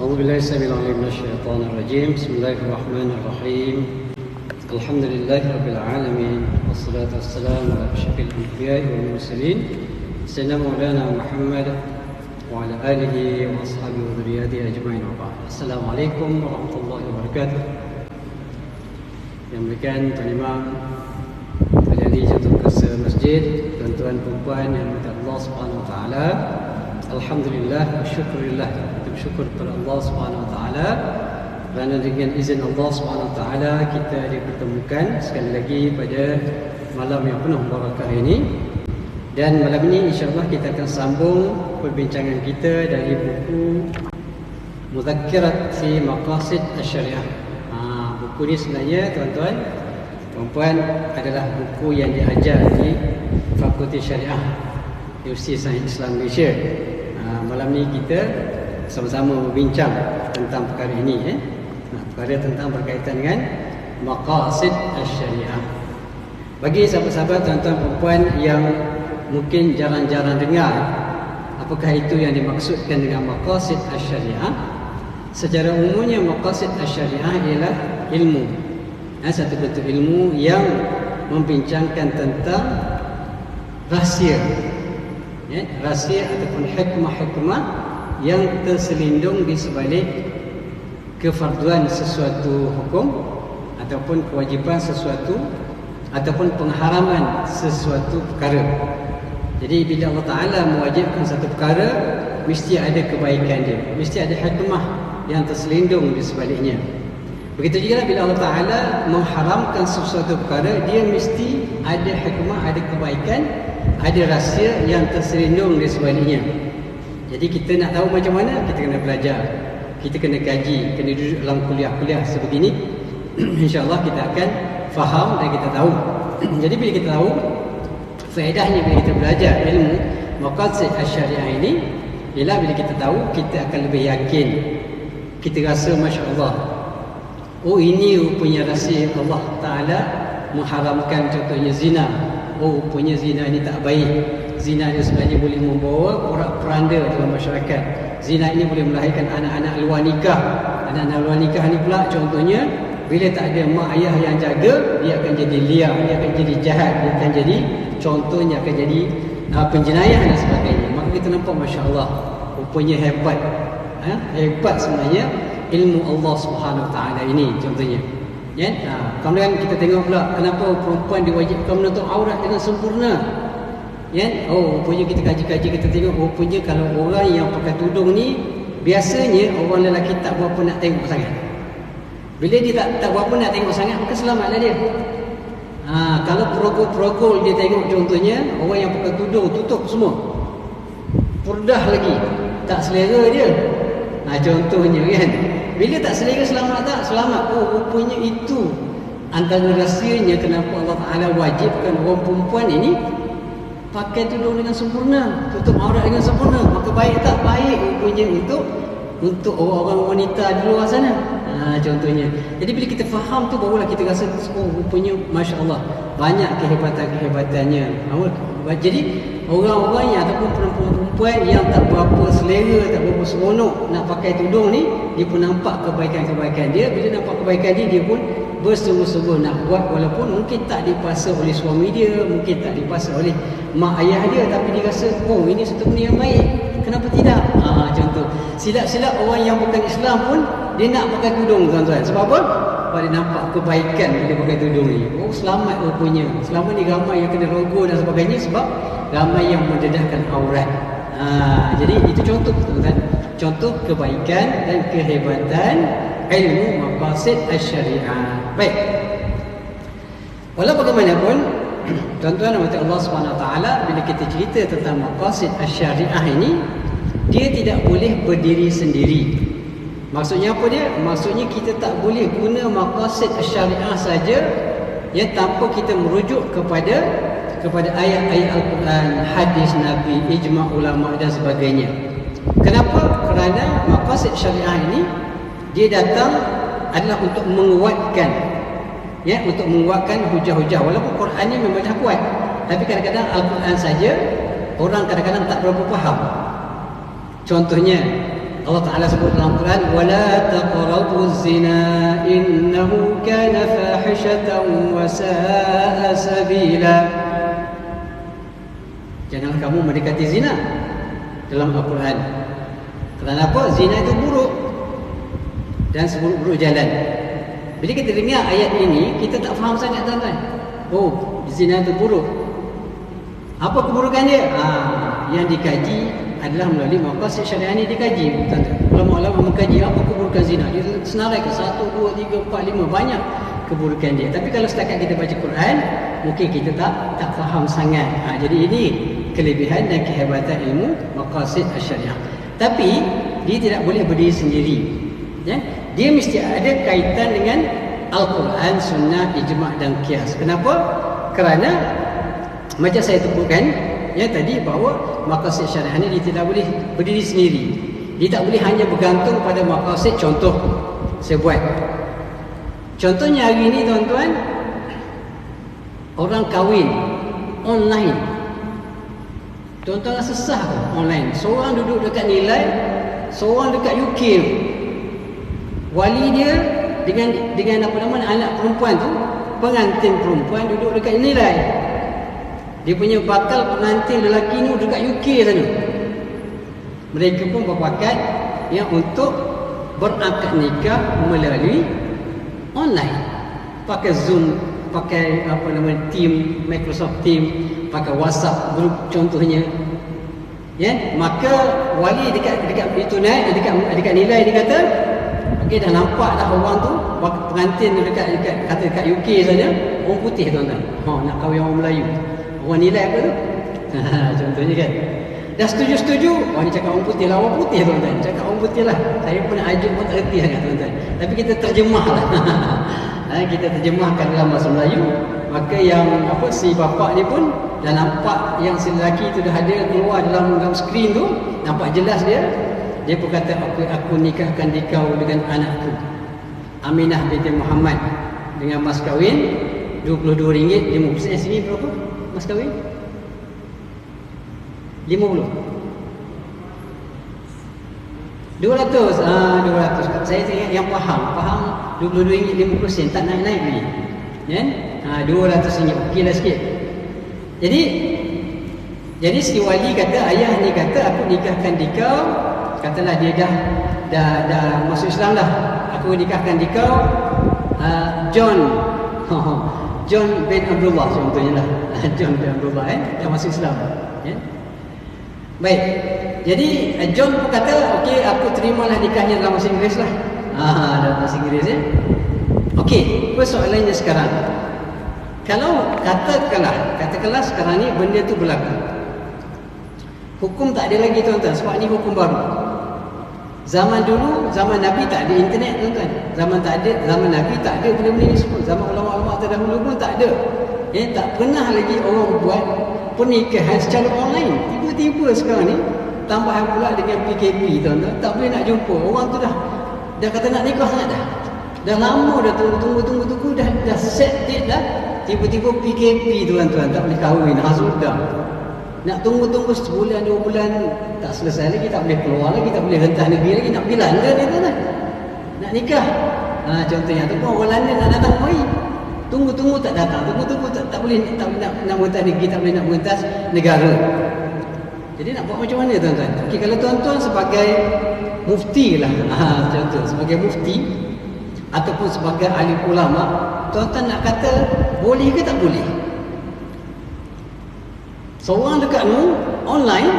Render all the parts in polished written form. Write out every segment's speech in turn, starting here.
أعوذ بالله السميع العليم من الشيطان الرجيم. بسم الله الرحمن الرحيم. الحمد لله رب العالمين، والصلاة والسلام على أشرف الأنبياء والمرسلين سيدنا مولانا محمد وعلى آله وأصحابه وذريته أجمعين وبعد. السلام عليكم ورحمة الله وبركاته. Yang berikan Tuan Imam, Tuan Jatuh Kuasa Masjid, tuan-tuan perempuan yang berkata Allah Subhanahu Wa Taala, alhamdulillah wa syukurillah, kita bersyukur kepada Allah Subhanahu Wa Taala kerana dengan izin Allah Subhanahu Wa Taala kita dipertemukan sekali lagi pada malam yang penuh barakah ini. Dan malam ini insya-Allah kita akan sambung perbincangan kita dari buku Mudzakirat fi Maqasid Asy-Syariah. Buku ini sebenarnya tuan-tuan perempuan adalah buku yang diajar di Fakulti Syariah Universiti Sains Islam Malaysia. Malam ni kita sama-sama berbincang tentang perkara ini, perkara tentang berkaitan dengan Maqasid Asy-Syariah. Bagi sahabat-sahabat tuan-tuan perempuan yang mungkin jarang-jarang dengar apakah itu yang dimaksudkan dengan Maqasid Asy-Syariah. Secara umumnya Maqasid Asy-Syariah ialah ilmu, satu bentuk ilmu yang membincangkan tentang rahsia, rahsia ataupun hikmah-hikmah yang terselindung di sebalik kefarduan sesuatu hukum ataupun kewajipan sesuatu ataupun pengharaman sesuatu perkara. Jadi bila Allah Ta'ala mewajibkan satu perkara, mesti ada kebaikan dia, mesti ada hikmah yang terselindung di sebaliknya. Begitu juga bila Allah Ta'ala mengharamkan sesuatu perkara, dia mesti ada hikmah, ada kebaikan, ada rahsia yang terselindung di sebaliknya. Jadi kita nak tahu macam mana, kita kena belajar, kita kena kaji, kena duduk dalam kuliah-kuliah sebegini. InsyaAllah kita akan faham dan kita tahu. Jadi bila kita tahu, faedahnya bila kita belajar ilmu Maqasid Asy-Syariah ini ialah bila kita tahu, kita akan lebih yakin. Kita rasa Masya Allah, oh ini rupanya rahsia Allah Ta'ala mengharamkan contohnya zina. Oh rupanya zina ini tak baik. Zina ini sebenarnya boleh membawa porak-poranda dalam masyarakat. Zina ini boleh melahirkan anak-anak luar nikah. Anak-anak luar nikah ni pula contohnya, bila tak ada mak ayah yang jaga, dia akan jadi liar, dia akan jadi jahat, dia akan jadi, contohnya akan jadi penjenayah dan sebagainya. Maka kita nampak Masya Allah, rupanya hebat. Hebat sebenarnya ilmu Allah Subhanahu Wa Taala ini contohnya. Kemudian kita tengok pula kenapa perempuan diwajibkan menutup aurat dengan sempurna. Oh rupanya kita kaji-kaji, kita tengok rupanya kalau orang yang pakai tudung ni, biasanya orang lelaki tak berapa nak tengok sangat. Bila dia tak berapa nak tengok sangat, maka selamatlah dia. Kalau perogol dia tengok contohnya, orang yang pakai tudung tutup semua, purdah lagi, tak selera dia. Contohnya kan, bila tak selera selamat tak? Selamat. Oh rupanya itu antara rahsianya kenapa Allah Ta'ala wajibkan orang perempuan ini pakai tudung dengan sempurna, tutup aurat dengan sempurna. Maka baik tak? Baik rupanya untuk orang-orang wanita di luar sana. Contohnya. Jadi bila kita faham tu, barulah kita rasa oh rupanya Masya Allah banyak kehebatan-kehebatannya. Jadi orang-orang yang ataupun perempuan-perempuan yang tak berapa selera, tak berapa seronok nak pakai tudung ni, dia pun nampak kebaikan-kebaikan dia. Bila nampak kebaikan dia pun bersungguh-sungguh nak buat, walaupun mungkin tak dipaksa oleh suami dia, mungkin tak dipaksa oleh mak ayah dia, tapi dia rasa oh ini satu benda yang baik, kenapa tidak? Contoh, silap-silap orang yang bukan Islam pun dia nak pakai tudung tuan-tuan. Sebab apa? Sebab dia nampak kebaikan bila pakai tudung ni. Oh selamat rupanya. Selama ni ramai yang kena rogol dan sebagainya sebab ramai yang mendedahkan aurat. Jadi itu contoh tuan-tuan, contoh kebaikan dan kehebatan ilmu Maqasid Asy-Syariah. Baik, walau bagaimanapun tuan-tuan dan Allah Subhanahu Wa Taala, bila kita cerita tentang Maqasid Asy-Syariah ini, dia tidak boleh berdiri sendiri. Maksudnya apa dia? Maksudnya kita tak boleh guna Maqasid Asy-Syariah saja tanpa kita merujuk kepada ayat-ayat Al-Quran, hadis Nabi, ijma' ulama dan sebagainya. Kenapa? Kerana Maqasid Syariah ini dia datang adalah untuk menguatkan, untuk menguatkan hujah-hujah. Walaupun Quran ni memang dah kuat, tapi kadang-kadang Al-Quran saja orang kadang-kadang tak berapa faham. Contohnya Allah Ta'ala sebut dalam Quran, وَلَا تَقْرَبُوا الزِّنَا إِنَّهُ كَانَ فَاحِشَةً وَسَاءَ سَبِيلًا. Janganlah kamu mendekati zina dalam Al-Quran. Kenapa? Zina itu buruk dan seburuk-buruk jalan. Bila kita dengar ayat ini, kita tak faham sangat tuan-tuan. Oh, zina itu buruk. Apa keburukan dia? Yang dikaji adalah melalui maqasid syariah ini dikaji. Ulama-ulama mengkaji apa keburukan zina. Dia senaraikan 1, 2, 3, 4, 5 banyak keburukan dia. Tapi kalau setakat kita baca Quran, mungkin kita tak faham sangat. Jadi ini kelebihan dan kehebatan ilmu maqasid syariah. Tapi dia tidak boleh berdiri sendiri. Ya? Dia mesti ada kaitan dengan Al-Quran, Sunnah, Ijma' dan Qiyas. Kenapa? Kerana macam saya sebutkan ya tadi, bahawa maqasid syariah ini dia tidak boleh berdiri sendiri. Dia tak boleh hanya bergantung pada maqasid. Contoh saya buat. Contohnya hari ini tuan-tuan, orang kahwin online. Tuan-tuan rasa sah ke online? Seorang duduk dekat Nilai, seorang dekat UK. Wali dia dengan apa nama anak perempuan tu, pengantin perempuan duduk dekat Nilai. Dia punya bakal pengantin lelaki ni dekat UK sana. Mereka pun berpakat yang untuk berakad nikah melalui online. Pakai Zoom, pakai apa nama Team, Microsoft Team, pakai WhatsApp group contohnya. Ya, maka wali dekat itu naik dekat Nilai dia kata, okey dah nampak dah orang tu pengantin dekat UK saja, orang putih tuan-tuan. Nak kahwin orang Melayu. Orang Nilai apa tu? Contohnya kan. Dah setuju. Orang ni cakap orang putih lah, orang putih tuan-tuan. Cakap orang putih lah. Saya pun nak ajuk pun tak erti sangat tuan-tuan. Tapi kita terjemah lah. Kita terjemahkan dalam bahasa Melayu. Maka yang si bapak ni pun dah nampak yang si lelaki tu dah ada keluar dalam skrin tu. Nampak jelas dia. Dia pun kata, aku nikahkan dikau dengan anakku Aminah binti Muhammad dengan mas kahwin RM22.50. Sini berapa mas kahwin? 50. 200. 200. Saya tengok yang faham RM22.50 tak naik-naik lagi. Kan? RM200. Okeylah sikit. Jadi si wali kata, ayah ni kata aku nikahkan dikau, katalah dia dah masuk Islam dah. Aku nikahkan dikau John bin Abdullah contohnya lah. John bin Abdullah yang masuk Islam. Ya? Baik. Jadi John pun kata, okey aku terimalah nikahnya dalam bahasa Inggeris lah. Dalam bahasa Inggeris ya. Okey, persoalannya sekarang. Kalau katakanlah sekarang ni benda tu berlaku. Hukum tak ada lagi tuan-tuan, sebab ni hukum baru. Zaman dulu, zaman Nabi tak ada internet tuan-tuan. Zaman Nabi tak ada benda-benda ni semua. Zaman ulama-ulama terdahulu pun tak ada. Tak pernah lagi orang buat pernikahan secara online. Tiba-tiba sekarang ni tambahan pula dengan PKP tuan-tuan, tak boleh nak jumpa. Orang tu dah kata nak nikah sangat dah. Dah lama dah tunggu dah set date dah. Tiba-tiba PKP tuan-tuan, tak boleh kahwin. Sudah. Nak tunggu sebulan 2 bulan tak selesai lagi, tak boleh keluar lagi, tak boleh rentas negeri lagi, nak pergi London ni tuan-tuan. Nak nikah. Contohnya ataupun orang London nak datang mari. Tunggu tak datang. Tunggu tak boleh nak rentas negeri, tak boleh nak rentas negara. Jadi nak buat macam mana tuan-tuan? Okey, kalau tuan-tuan sebagai mufti lah, contoh sebagai mufti ataupun sebagai alim ulama, tuan-tuan nak kata boleh ke tak boleh? Seorang dekat online,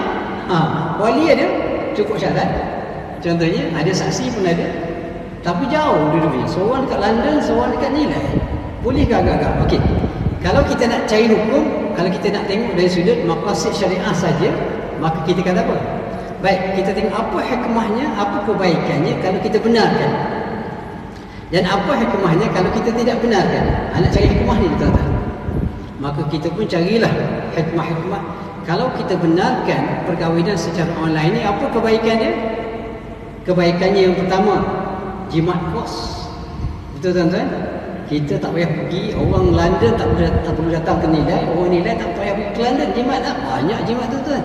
wali ada cukup syarat. Contohnya ada saksi pun ada, tapi jauh duduknya. Seorang dekat London, seorang dekat Nilai. Boleh ke agak-agak? Okey. Kalau kita nak cari hukum, kalau kita nak tengok dari sudut maqasid syariah saja, maka kita kata apa? Baik, kita tengok apa hikmahnya, apa kebaikannya kalau kita benarkan. Dan apa hikmahnya kalau kita tidak benarkan. Nak cari hikmah ni tuan-tuan. Maka kita pun carilah hikmah-hikmah. Kalau kita benarkan perkahwinan secara online ni, apa kebaikan dia? Kebaikannya yang pertama, jimat kos. Betul tuan-tuan? Kita tak payah pergi, orang London tak perlu datang ke Nilai, orang Nilai tak payah pergi ke London, jimat tak? Banyak jimat tuan-tuan.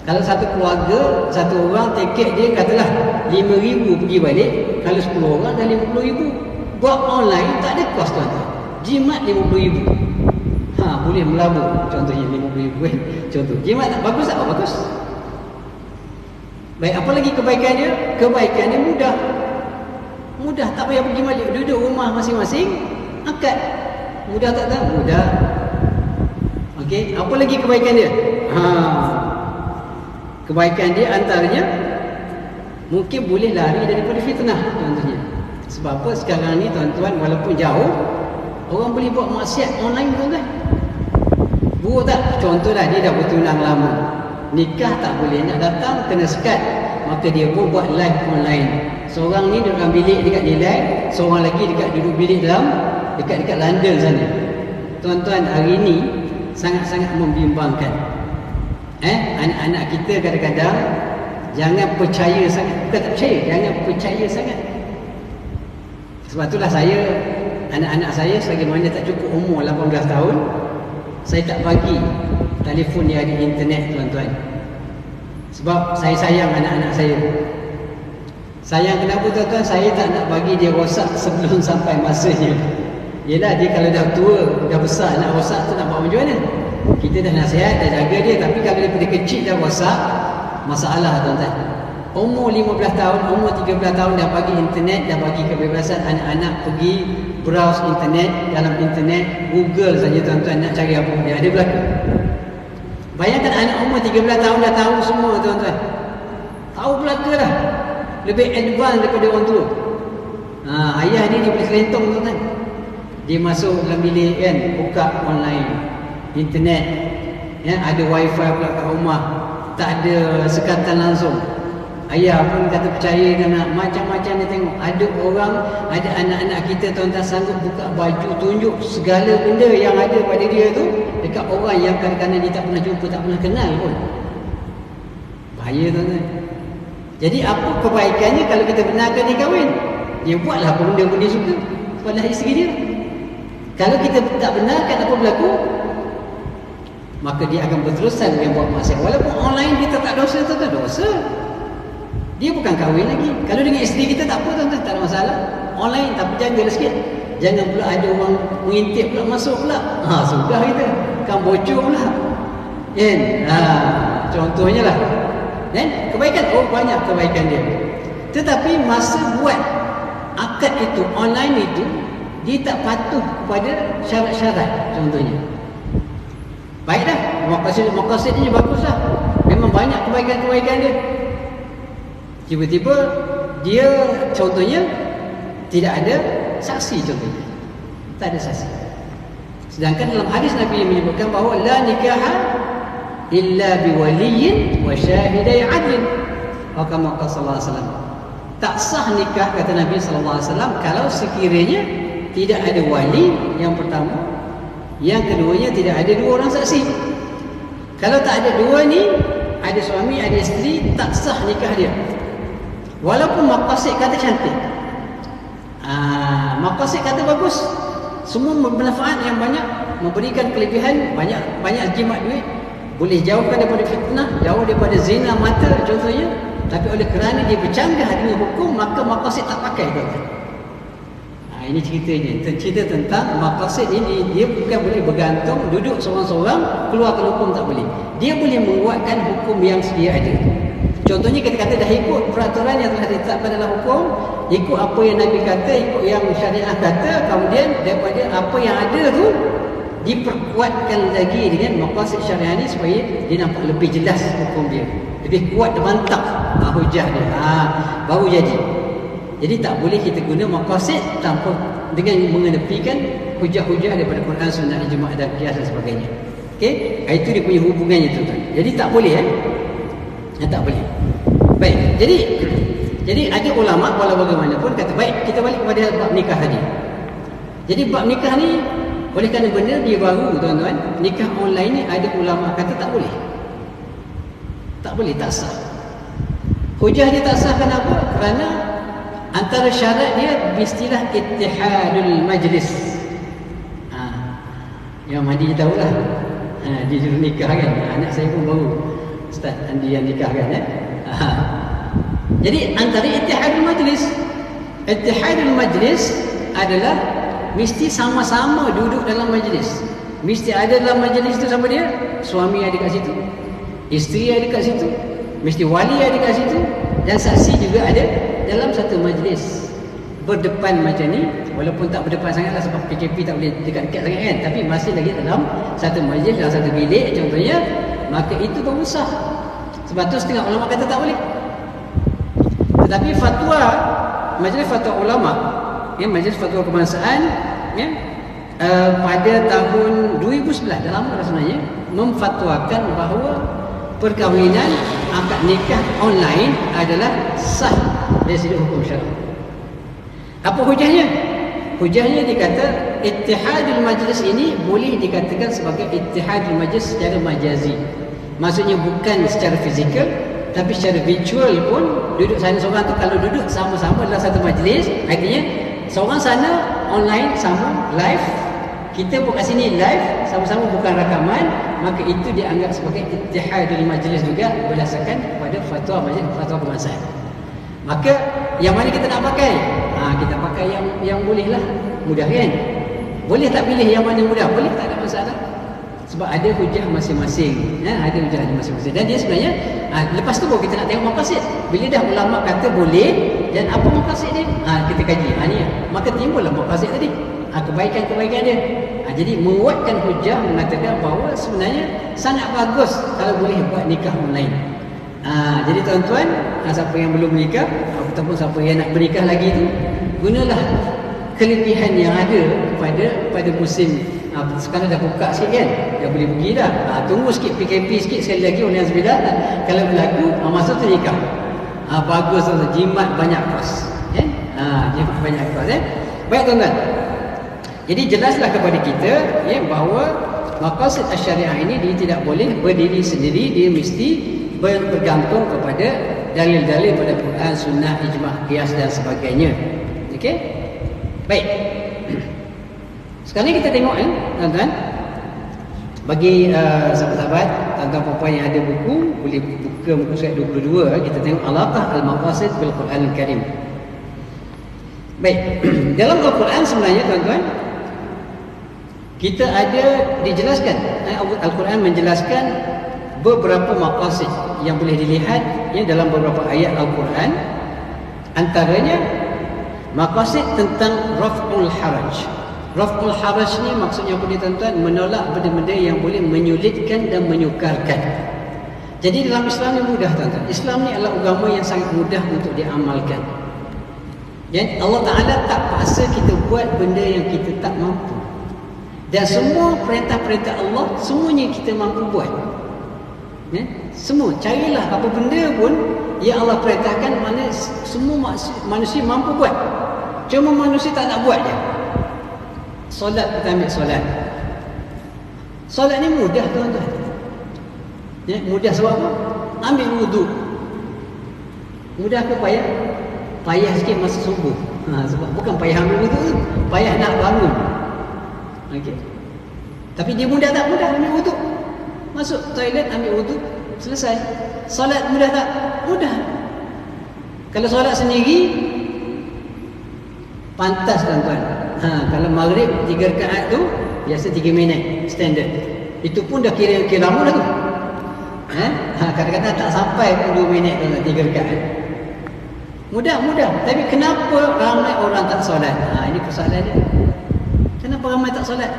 Kalau satu keluarga, satu orang tiket dia katalah 5,000 pergi balik, kalau 10 orang dah 50,000. Buat online tak ada kos tuan-tuan. Jimat 50,000. Boleh melabur contohnya 50,000 kan. Contoh. Jimat tak bagus tak? Bagus. Baik, apa lagi kebaikan dia? Kebaikan dia mudah. Mudah, tak payah pergi balik, duduk rumah masing-masing, akad. Mudah tak tak? Mudah. Okey, apa lagi kebaikan dia? Kebaikan dia antaranya mungkin boleh lari daripada fitnah contohnya. Sebab apa sekarang ni tuan-tuan, walaupun jauh, orang boleh buat maksiat online tuan-tuan. Buruk tak? Contohlah dia dah bertunang lama, nikah tak boleh, nak datang kena sekat, maka dia pun buat live online. Seorang ni duduk dalam bilik dekat Nilai, seorang lagi duduk bilik dalam dekat London sana. Tuan-tuan, hari ni sangat-sangat membimbangkan. Anak-anak kita kadang-kadang jangan percaya sangat. Bukan tak percaya, jangan percaya sangat. Sebab itulah saya, anak-anak saya sebagaimana tak cukup umur 18 tahun, saya tak bagi telefon dia ada internet tuan-tuan. Sebab saya sayang anak-anak saya. Sayang kenapa tuan-tuan? Saya tak nak bagi dia rosak sebelum sampai masanya. Yelah, dia kalau dah tua, dah besar, nak rosak tu nak buat macam mana? Kita dah nasihat, dah jaga dia, tapi kalau daripada kecil dah rosak, masalah tuan-tuan. Umur 15 tahun, umur 13 tahun dah bagi internet, dah bagi kebebasan anak-anak pergi browse internet, dalam internet, Google saja tuan-tuan nak cari apa dia ada berlaku. Bayangkan anak umur 13 tahun dah tahu semua tuan-tuan. Tahu belaka dah. Lebih advance daripada orang tua. Ayah dia boleh kelentong tuan-tuan. Dia masuk dalam bilik kan, buka online, internet, ya, ada wifi pula kat rumah, tak ada sekatan langsung. Ayah pun kata percaya kena macam-macam dia tengok. Ada orang, ada anak-anak kita tuan-tuan sanggup buka baju, tunjuk segala benda yang ada pada dia tu dekat orang yang kadang-kadang dia tak pernah jumpa, tak pernah kenal pun. Bahaya tuan-tuan. Jadi apa kebaikannya kalau kita benarkan dia kahwin? Dia buatlah apa benda pun dia suka pada isteri dia. Kalau kita tak benarkan apa berlaku, maka dia akan berterusan dengan buat maksiat. Walaupun online kita tak dosa, tak dosa. Dia bukan kahwin lagi. Kalau dengan isteri kita tak apa tuan-tuan, tak ada masalah. Online, tapi jagalah sikit. Jangan pula ada orang mengintip pula, masuk pula. Sudah kita. Kan bocor pula. Kan? Contohnya lah. Dan kebaikan, banyak kebaikan dia. Tetapi masa buat akad itu, online itu, dia tak patuh kepada syarat-syarat contohnya. Baiklah, maqasidnya baguslah. Memang banyak kebaikan-kebaikan dia. Tiba-tiba dia contohnya tidak ada saksi contohnya. Tak ada saksi. Sedangkan dalam hadis Nabi menyebutkan bahawa la nikaha illa biwaliyin wa syahidai adlin. Kama qala sallallahu alaihi wasallam. Tak sah nikah kata Nabi sallallahu alaihi wasallam kalau sekiranya tidak ada wali yang pertama, yang keduanya tidak ada dua orang saksi. Kalau tak ada dua ni, ada suami, ada isteri, tak sah nikah dia. Walaupun maqasid kata cantik, maqasid kata bagus, semua bermanfaat yang banyak, memberikan kelebihan, banyak jimat duit, boleh jauhkan daripada fitnah, jauh daripada zina mata contohnya. Tapi oleh kerana dia bercanggah dengan hukum, maka maqasid tak pakai tuan-tuan. Ini ceritanya. Cerita tentang maqasid ini, dia bukan boleh bergantung duduk seorang-seorang keluarkan hukum, tak boleh. Dia boleh menguatkan hukum yang sedia ada. Contohnya kita kata dah ikut peraturan yang telah ditetapkan dalam hukum, ikut apa yang Nabi kata, ikut yang syariah kata, kemudian daripada apa yang ada tu diperkuatkan lagi dengan maqasid syariah ni supaya dia nampak lebih jelas hukum dia, lebih kuat dan mantap hujah dia. Baru jadi. Jadi tak boleh kita guna maqasid tanpa dengan mengenepikan hujah-hujah daripada Quran, Sunnah, Ijma' dan Qiyas dan sebagainya. Okey, itu dia punya hubungannya tuan-tuan. Jadi tak boleh tak boleh. Baik. Jadi ada ulama walau bagaimanapun kata baik kita balik kepada bab nikah tadi. Jadi bab nikah ni oleh kerana benda dia baru tuan-tuan, nikah online ni ada ulama kata tak boleh. Tak boleh, tak sah. Hujah dia tak sah kenapa? Kerana antara syarat dia istilah ittihadul majlis. Yang Mahdi tahulah. Dia dulu nikah kan. Anak saya pun baru Ustaz Andi yang nikahkan Jadi antara ittihadul majlis adalah mesti sama-sama duduk dalam majlis. Mesti ada dalam majlis itu sama dia, suami ada kat situ, isteri ada kat situ, mesti wali ada kat situ, dan saksi juga ada dalam satu majlis. Berdepan macam ni, walaupun tak berdepan sangatlah sebab PKP tak boleh dekat-dekat sangat kan, tapi masih lagi dalam satu majlis, dalam satu bilik contohnya, maka itu baru sah. Sebab tu setengah ulama kata tak boleh. Tetapi fatwa, majlis fatwa ulama, majlis fatwa kebangsaan, pada tahun 2011, dah lama dah sebenarnya, memfatwakan bahawa perkahwinan akad nikah online adalah sah dari sudut hukum syar'i. Apa hujahnya? Hujahnya dikata ittihadul majlis ini boleh dikatakan sebagai ittihadul majlis secara majazi. Maksudnya bukan secara fizikal, tapi secara virtual pun duduk sana seorang tu, kalau duduk sama-sama dalam satu majlis, artinya seorang sana online sama live, kita pun kat sini live sama-sama bukan rakaman, maka itu dianggap sebagai ittihadul majlis juga berdasarkan pada fatwa majlis fatwa kebangsaan. Maka yang mana kita nak pakai? Kita pakai yang boleh lah, mudah kan? Boleh tak pilih yang mana mudah? Boleh, tak ada masalah. Sebab ada hujah masing-masing, ada hujah masing-masing. Dan dia sebenarnya lepas tu baru kita nak tengok maqasid. Bila dah ulama kata boleh, dan apa maqasid dia? Kita kaji. Ni maka timbullah maqasid tadi. Kebaikan-kebaikan dia. Jadi menguatkan hujah mengatakan bahawa sebenarnya sangat bagus kalau boleh buat nikah online. Jadi tuan-tuan, siapa yang belum menikah ataupun siapa yang nak bernikah lagi tu, gunalah kelebihan yang ada pada musim. Sekarang dah buka sikit kan, dah boleh pergi dah. Tunggu sikit PKP sikit, sekali lagi oleh Azbillah, kalau berlaku masa tu nikah. Bagus tu, jimat banyak kos kan? Jimat banyak kos Baik tuan-tuan, jadi jelaslah kepada kita bahawa maqasid syariah ini dia tidak boleh berdiri sendiri, dia mesti bergantung kepada dalil-dalil pada Quran, sunnah, ijma', qiyas dan sebagainya. Okey? Baik. Sekarang ni kita tengok tuan-tuan, bagi sahabat-sahabat, tuan-tuan puan yang ada buku, boleh buka muka surat 22, kita tengok alaqah al-maqasid bil Quran al-Karim. Baik. Dalam Al-Quran sebenarnya tuan-tuan, kita ada dijelaskan, Al-Quran menjelaskan beberapa maqasid yang boleh dilihat dalam beberapa ayat Al-Quran. Antaranya maqasid tentang raf'ul haraj. Raf'ul haraj ni maksudnya apa dia tuan-tuan? Menolak benda-benda yang boleh menyulitkan dan menyukarkan. Jadi dalam Islam ni mudah tuan-tuan. Islam ni adalah agama yang sangat mudah untuk diamalkan. Dan Allah Ta'ala tak paksa kita buat benda yang kita tak mampu. Dan semua perintah-perintah Allah, semuanya kita mampu buat. Semua, carilah apa benda pun yang Allah perintahkan, mana semua manusia mampu buat. Cuma manusia tak nak buat je. Solat, kita ambil solat. Solat ni mudah tuan-tuan. Mudah sebab apa? Ambil wudu. Mudah ke payah? Payah sikit masa subuh. Sebab bukan payah ambil wudu tu, payah nak bangun. Okey. Tapi dia mudah tak? Mudah ambil wudu. Masuk toilet, ambil wudu, selesai. Solat mudah tak? Mudah. Kalau solat sendiri, pantas tuan-tuan. Kalau maghrib 3 rakaat tu biasa 3 minit standard. Itu pun dah kira lama dah tu. Kadang-kadang tak sampai pun 2 minit tuan-tuan 3 rakaat. Mudah. Tapi kenapa ramai orang tak solat? Ini persoalan dia. Kenapa ramai tak solat?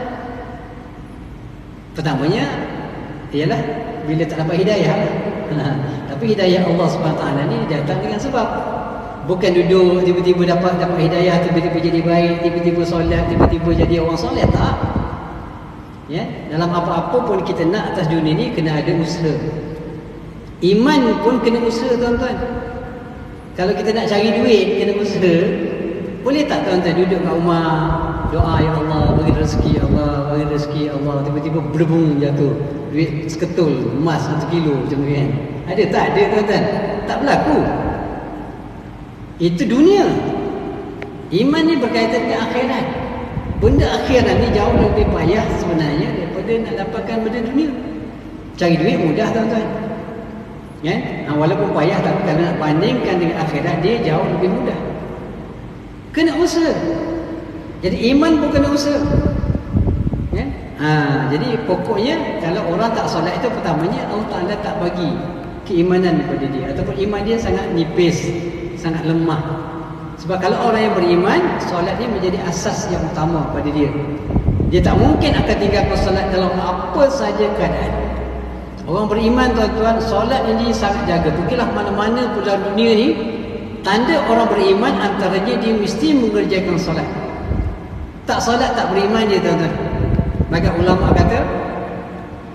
Pertamanya ialah bila tak dapat hidayah. Tapi hidayah Allah SWT ni datang dengan sebab. Bukan duduk tiba-tiba dapat hidayah, tiba-tiba jadi baik, tiba-tiba solat, tiba-tiba jadi orang soleh, tak. Dalam apa-apa pun kita nak atas dunia ni kena ada usaha. Iman pun kena usaha tuan-tuan. Kalau kita nak cari duit kena usaha. Boleh tak tuan-tuan duduk kat rumah doa, ya Allah bagi rezeki, Allah bagi rezeki, Allah, tiba-tiba berbung jatuh duit seketul emas 1 kilo macam tu kan? Ada tak? Ada tuan-tuan? Tak berlaku. Itu dunia. Iman ni berkaitan dengan akhirat. Benda akhirat ni jauh lebih payah sebenarnya daripada nak dapatkan benda dunia. Cari duit mudah tuan-tuan. Walaupun payah, tapi kalau nak bandingkan dengan akhirat, dia jauh lebih mudah. Kena usaha. Jadi iman pun kena usaha. Jadi pokoknya kalau orang tak solat itu, pertamanya Allah Ta'ala tak bagi keimanan kepada dia, ataupun iman dia sangat nipis, sangat lemah. Sebab kalau orang yang beriman, solat dia menjadi asas yang utama pada dia. Dia tak mungkin akan tinggalkan solat dalam apa saja keadaan. Orang beriman, tuan-tuan, solat ini sangat jaga. Pergilah mana-mana pula dunia ni, tanda orang beriman antaranya dia mesti mengerjakan solat. Tak solat tak beriman dia, tuan-tuan. Maka ulama kata,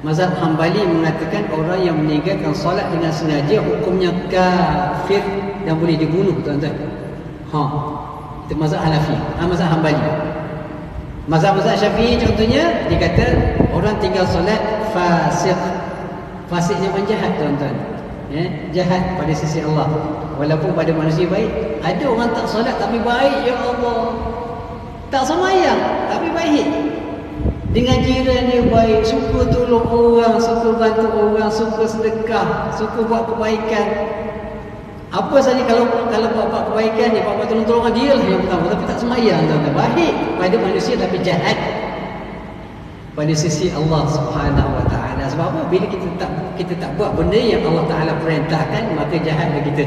mazhab Hambali mengatakan orang yang meninggalkan solat dengan sengaja hukumnya kafir dan boleh dibunuh, tuan-tuan. Itu mazhab Hanafi, mazhab Hambali. Mazhab-mazhab Syafi'i contohnya, dia kata orang tinggal solat fasik. Fasiknya penjahat, tuan-tuan. Jahat pada sisi Allah. Walaupun pada manusia baik. Ada orang tak solat tapi baik, ya Allah. Tak sembahyang tapi baik. Dengan jiran dia baik, suka tolong orang, suka bantu orang, suka sedekah, suka buat kebaikan. Apa saja kalau buat kebaikan dia, buat tolong orang, dia lah yang pertama, tapi tak sembahyang, tuan-tuan. Baik pada manusia tapi jahat pada sisi Allah Subhanahu Wa Taala. Sebab apa? Bila kita tak buat benda yang Allah Taala perintahkan, maka jahatlah kita.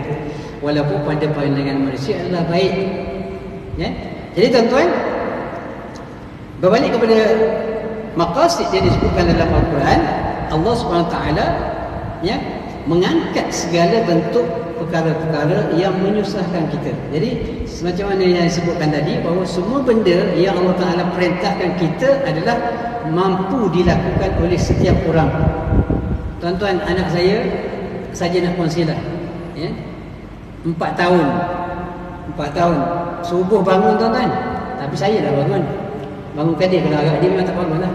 Walaupun pada pandangan manusia adalah baik. Jadi tuan-tuan, berbalik kepada maqasid yang disebutkan dalam Al-Quran, Allah Subhanahu Wa Taala mengangkat segala bentuk perkara-perkara yang menyusahkan kita. Jadi semacam mana yang disebutkan tadi, bahawa semua benda yang Allah Ta'ala perintahkan kita adalah mampu dilakukan oleh setiap orang. Tuan-tuan, anak saya saja nak kongsilah, 4 tahun subuh bangun, tuan-tuan, tapi saya dah bangunkan dia. Kalau agak dia memang tak bangun lah,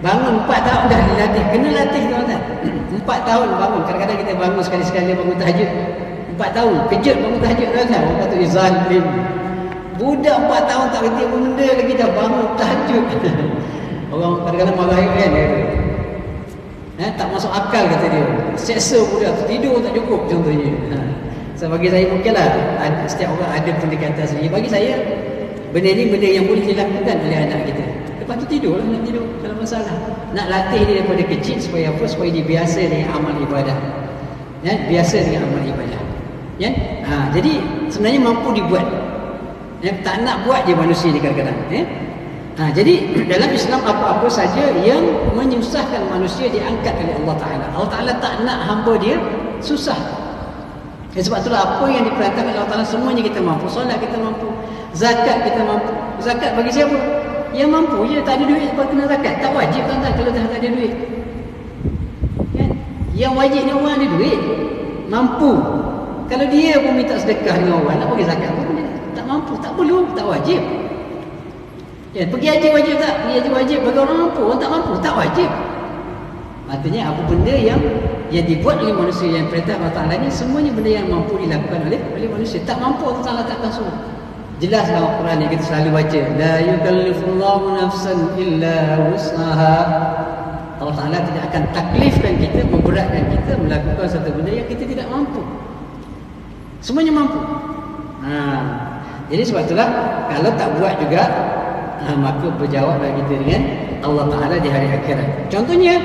bangun 4 tahun dah dilatih, kena latih, tuan-tuan. 4 tahun bangun. Kadang-kadang kita bangun sekali-sekali dia bangun tahajud. 4 tahun kejut bangun tahajud, tuan-tuan. Orang kata zalim. Budak 4 tahun tak kerti apa benda lagi dah bangun tahajud. Orang kadang-kadang marah kan dia. Tak masuk akal kata dia. Seksa budak tu, tidur tak cukup contohnya. So bagi saya mungkinlah setiap orang ada pendekatan sendiri. Bagi saya benda ni benda yang boleh dilakukan oleh anak kita. Lepas tu tidurlah, nak tidur, tak ada masalah. Nak latih dia daripada kecil supaya apa? Supaya dia biasa dengan amal ibadah. Biasa dengan amal ibadah. Jadi sebenarnya mampu dibuat. Tak nak buat je manusia ni kadang-kadang. Jadi dalam Islam apa-apa saja yang menyusahkan manusia diangkat oleh Allah Ta'ala. Allah Ta'ala tak nak hamba dia susah. Sebab itulah apa yang diperintahkan oleh Allah Ta'ala semuanya kita mampu. Solat kita mampu, zakat kita mampu. Zakat bagi siapa? Yang mampu je, tak ada duit lepas kena zakat. Tak wajib, tuan-tuan, kalau dah tak ada duit. Yang wajib ni orang ada duit, mampu. Kalau dia pun minta sedekah dengan orang, nak bagi zakat pun dia tak mampu, tak perlu, tak wajib. Pergi haji wajib tak? Pergi haji wajib bagi orang mampu. Orang tak mampu, tak wajib. Artinya apa benda yang dibuat oleh manusia, yang perintah Allah Ta'ala ni, semuanya benda yang mampu dilakukan oleh manusia. Tak mampu, Allah Ta'ala takkan suruh. Jelas dalam Al-Quran yang kita selalu baca, la yukallifullahu nafsan illa wus'aha. Allah Ta'ala tidak akan taklifkan kita, memberatkan kita melakukan satu benda yang kita tidak mampu. Semuanya mampu. Jadi sebab itulah kalau tak buat juga, maka berjawablah kita dengan Allah Ta'ala di hari akhirat. Contohnya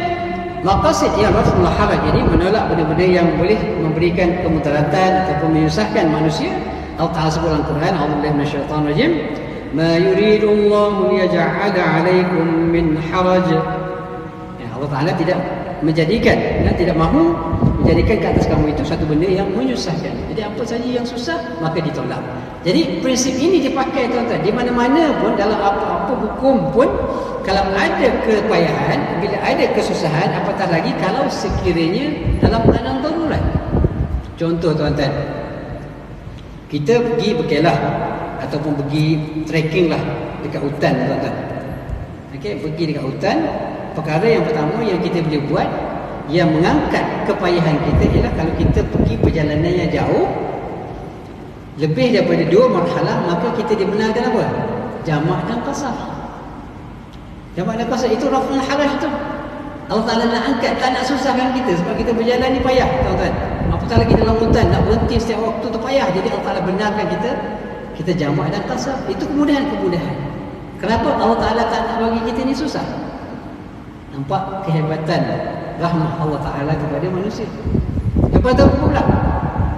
maqasid yang Rasulullah haraj ini menolak benda-benda yang boleh memberikan kemudaratan ataupun menyusahkan manusia. Allah Ta'ala sebut dalam Quran, a'udzubillahi minasyaitonir rajim, ma yuridullahu liyaj'ala 'alaikum min haraj. Allah Ta'ala tidak menjadikan, tidak mahu menjadikan ke atas kamu itu satu benda yang menyusahkan. Jadi apa saja yang susah maka ditolak. Jadi prinsip ini dipakai, tuan-tuan, di mana-mana pun, dalam apa-apa hukum pun. Kalau ada kepayahan, bila ada kesusahan, apatah lagi kalau sekiranya dalam keadaan darurat. Contoh, tuan-tuan, kita pergi berkelah ataupun pergi trekking lah dekat hutan, tuan-tuan. Pergi dekat hutan, perkara yang pertama yang kita boleh buat yang mengangkat kepayahan kita ialah kalau kita pergi perjalanan yang jauh lebih daripada 2 marhalah, maka kita dibenarkan apa? Jamak dan qasar. Jamak dan qasar itu raf'ul haraj tu. Allah Ta'ala nak angkat, tak nak susahkan kita. Sebab kita berjalan ni payah, tuan-tuan. Apatah lagi dalam hutan, nak berhenti setiap waktu tu payah. Jadi Allah Ta'ala benarkan kita jamak dan kasar. Itu kemudahan-kemudahan. Kenapa Allah Ta'ala tak nak bagi kita ni susah? Nampak kehebatan rahmah Allah Ta'ala kepada manusia. Lepas tu pula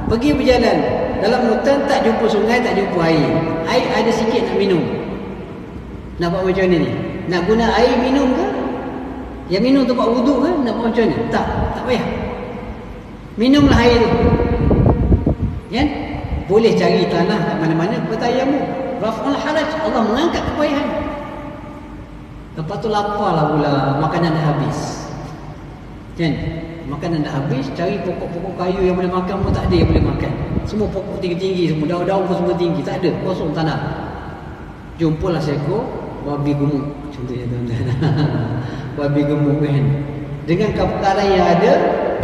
pergi berjalan dalam hutan, tak jumpa sungai, tak jumpa air. Air ada sikit nak minum. Nak buat macam mana ni? Nak guna air minum ke? Yang minum tu buat wuduk ke? Nak buat macam mana? Tak payah. Minumlah air tu. Kan? Boleh cari tanah kat mana-mana, bertayammum. Raf'ul haraj, Allah mengangkat kepayahan. Lepas tu laparlah pula, makanan dah habis. Kan? Makanan dah habis, cari pokok-pokok kayu yang boleh makan pun tak ada yang boleh makan. Semua pokok tinggi-tinggi semua, daun-daun pun semua tinggi, tak ada, kosong tanah. Jumpalah seekor babi gemuk, contohnya tuan-tuan. Babi gemuk kan. Dengan kapitalan yang ada,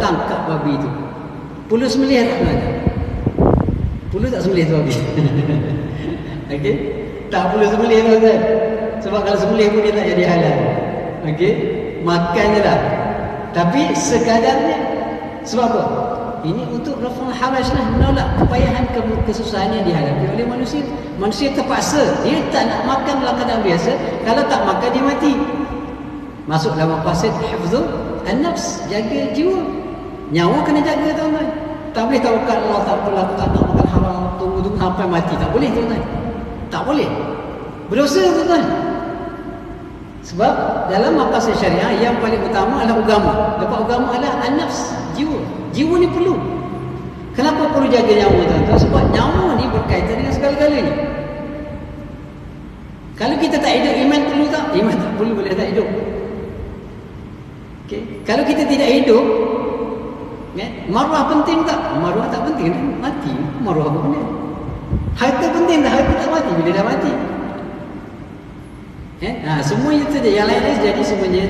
tangkap babi itu. Perlu sembelih tak tuan? Perlu tak sembelih tu babi? Okey? Tak perlu sembelih tuan-tuan. Sebab kalau sembelih pun dia tak jadi halal. Okey? Makan je lah. Tapi sekadarnya. Sebab apa? Ini untuk rafa'ul haraj lah, menolak kepayahan, kesusahan yang dihadapi oleh manusia. Manusia terpaksa, dia tak nak makan dalam keadaan biasa. Kalau tak makan dia mati. Masuk dalam maqasid hifzul an-nafs, jaga jiwa. Nyawa kena jaga tuan-tuan. Tak boleh tawakal Allah, tak apalah aku tak nak makan haram, tunggu sampai mati. Tak boleh tuan-tuan. Tak boleh. Berdosa tuan-tuan. Sebab dalam maqasid syariah yang paling utama adalah agama. Lepas agama adalah an-nafs, jiwa. Jiwa ni perlu. Kenapa perlu jaga nyawa tuan-tuan? Sebab nyawa ni berkaitan dengan segala-galanya. Kalau kita tak hidup, iman perlu tak? Iman tak perlu, boleh tak hidup. Okay. Kalau kita tidak hidup, maruah penting tak? Maruah tak penting, mati. Maruah apa benda? Harta penting tak? Harta tak mati bila dah mati. Semua itu je. Yang lain-lain jadi semuanya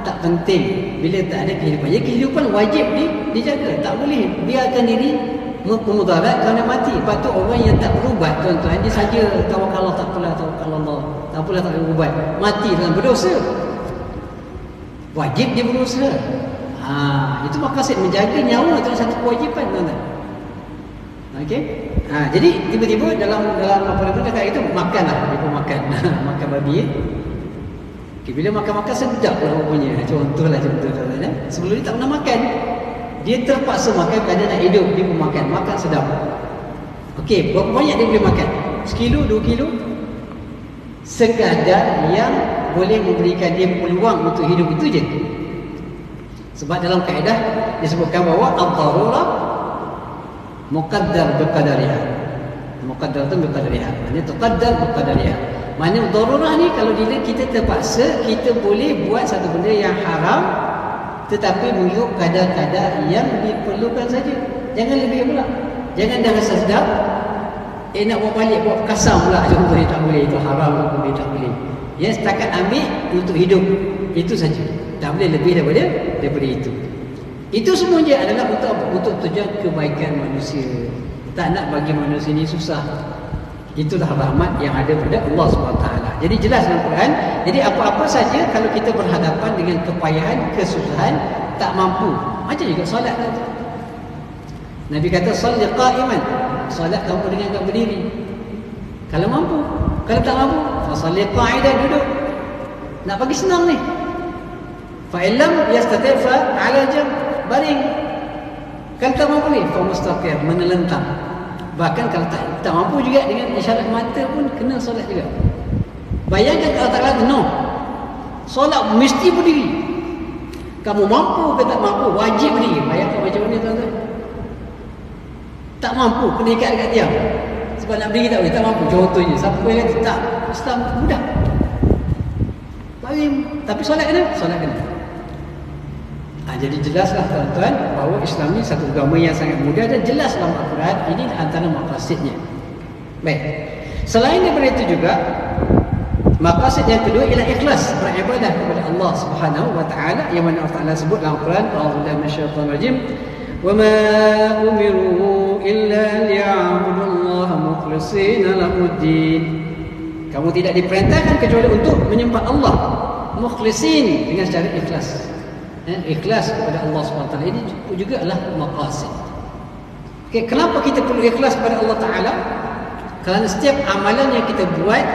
tak penting bila tak ada kehidupan. Jadi kehidupan wajib dijaga. Tak boleh biarkan diri memudarat kerana mati. Lepas tu orang yang tak berubat tuan-tuan, dia saja tawakal Allah, tak apalah tawakal Allah, tak apalah tak berubat, mati dalam berdosa. Wajib dia berusaha. Itu maqasid menjaga nyawa itu satu kewajipan tuan-tuan. Okey. Jadi tiba-tiba dalam apa nama kata itu makanlah, dia pun makan. Makan babi. Okay, bila makan-makan sedap lah rupanya. Contohlah tuan-tuan. Sebelum ni tak pernah makan. Dia terpaksa makan kerana nak hidup, dia pun makan. Makan sedap. Okey, berapa banyak dia boleh makan? Sekilo, 2 kilo? Sekadar yang boleh memberikan dia peluang untuk hidup itu je. Sebab dalam kaedah disebutkan bahawa ad-darurah muqaddar biqadariha. Muqaddar tu biqadariha. Maksudnya tuqaddar biqadariha. Maksudnya darurah ni kalau kita terpaksa, kita boleh buat satu benda yang haram tetapi mengikut kadar-kadar yang diperlukan saja. Jangan lebih pula. Jangan dah rasa sedap, nak buat balik, buat kasam pula. Contohnya tak boleh, itu haram, boleh tak boleh. Ya, setakat ambil untuk hidup, itu saja. Tak boleh lebih daripada itu. Itu semuanya adalah untuk apa? Untuk tujuan kebaikan manusia. Tak nak bagi manusia ini susah. Itulah rahmat yang ada pada Allah SWT. Jadi jelas dalam Quran. Jadi apa-apa saja kalau kita berhadapan dengan kepayahan, kesusahan, tak mampu. Macam juga solat. Nabi kata salli qa'iman. Solat kamu dengan agak berdiri. Kalau mampu. Kalau tak mampu, fa salli qa'idan, duduk. Nak bagi senang ni. Fa illam yastati' fa 'ala jam, baring. Kalau tak mampu ni, fa mustaqir, menelentang. Bahkan kalau tak mampu juga dengan isyarat mata pun kena solat juga. Bayangkan kalau tak kata no, solat mesti berdiri. Kamu mampu ke tak mampu, wajib berdiri. Bayangkan macam mana tuan-tuan. Tak mampu, kena ikat dekat tiang. Sebab nak berdiri tak boleh, tak mampu. Contohnya, siapa yang kata tak, Islam mudah. Tapi solat kena? Solat kena. Jadi jelaslah tuan-tuan bahawa Islam ni satu agama yang sangat mudah dan jelas dalam Al-Quran. Ini antara maqasidnya. Baik. Selain daripada itu juga, maqasid yang kedua ialah ikhlas beribadah kepada Allah Subhanahu wa taala, yang mana Allah Taala sebut dalam Al-Quran, a'udzubillahi minasyaitonir rajim, wa ma umiru illa liya'budullaha mukhlishina lahuddin. Kamu tidak diperintahkan kecuali untuk menyembah Allah mukhlisin, dengan secara ikhlas. ikhlas kepada Allah SWT. Ini juga adalah maqasid. Okay, kenapa kita perlu ikhlas kepada Allah Ta'ala? Kerana setiap amalan yang kita buat,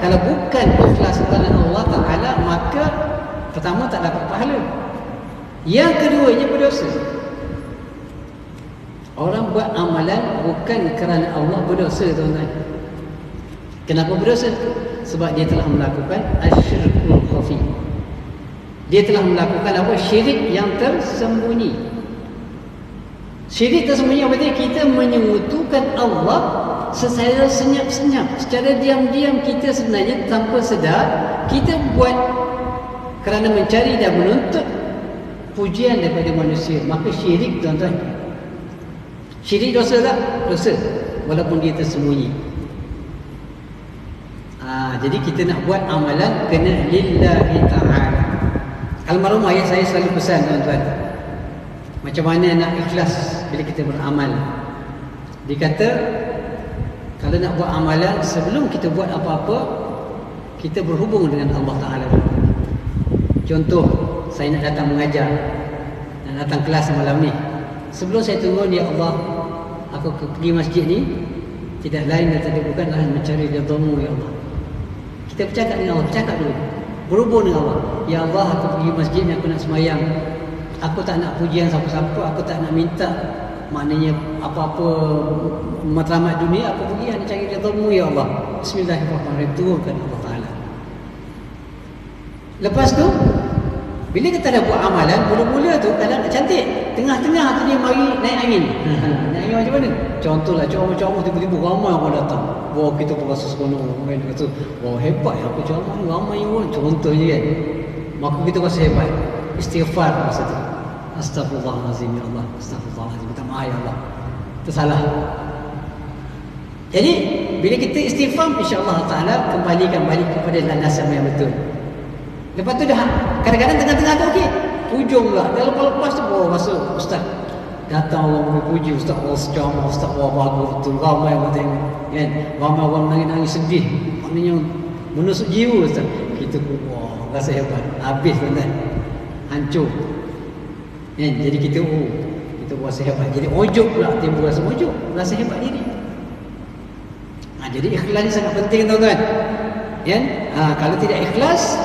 kalau bukan ikhlas kepada Allah Ta'ala, maka pertama tak dapat pahala, yang keduanya berdosa. Orang buat amalan bukan kerana Allah, berdosa tuan-tuan. Kenapa berdosa? Sebab dia telah melakukan asyirkul khafi. Dia telah melakukan apa? Syirik yang tersembunyi. Syirik tersembunyi artinya kita menyekutukan Allah secara senyap-senyap, secara diam-diam. Kita sebenarnya tanpa sedar kita buat kerana mencari dan menuntut pujian daripada manusia. Maka syirik tuan-tuan, syirik dosa tak? Dosa, walaupun dia tersembunyi. Jadi kita nak buat amalan kena lillahi ta'ala. Almarhum ayah saya selalu pesan tuan-tuan, macam mana nak ikhlas bila kita beramal. Dia kata, kalau nak buat amalan, sebelum kita buat apa-apa, kita berhubung dengan Allah Ta'ala. Contoh, saya nak datang mengajar, nak datang kelas malam ni. Sebelum saya turun, ya Allah, aku pergi masjid ni tidak lain dan tidak bukan lain mencari ridha-Mu, ya Allah. Kita bercakap dengan Allah, bercakap dulu, berhubung dengan Allah. Ya Allah, aku pergi masjid ni, aku nak semayang. Aku tak nak pujian siapa-siapa, aku tak nak minta maknanya apa-apa matlamat dunia. Aku pergi hanya cari ridha-Mu, ya Allah. Bismillahirrahmanirrahim, turunkan Allah Ta'ala. Lepas tu, bila kita dah buat amalan, mula-mula tu kadang cantik, tengah-tengah tu dia mari naik angin. Naik angin macam mana? Contohlah, ceramah-ceramah tiba-tiba ramai orang datang. Wah, kita pun rasa seronok. Orang kata, wah hebat ya aku ceramah ni, ramai orang. Contohnya kan. Maka kita rasa hebat. Istighfar masa tu. Astaghfirullahalazim, ya Allah. Astaghfirullahalazim. Minta maaf ya Allah, tersalah. Jadi bila kita istighfar, insya-Allah Taala kembalikan balik kepada landasan yang betul. Lepas tu dah kadang-kadang tengah-tengah tu okey, hujung pula dah lepas tu rasa ustaz datang orang memuji ustaz, Allah ceramah ustaz, wah bagus betul, ramai orang tengok kan, ramai orang nangis-nangis sedih, maknanya menusuk jiwa ustaz. Kita pun wah rasa hebat, habis tuan-tuan, hancur kan. Jadi kita kita rasa hebat, jadi ujub pula, timbul rasa ujub, rasa hebat diri. Jadi ikhlas ni sangat penting tuan-tuan kan. Kalau tidak ikhlas,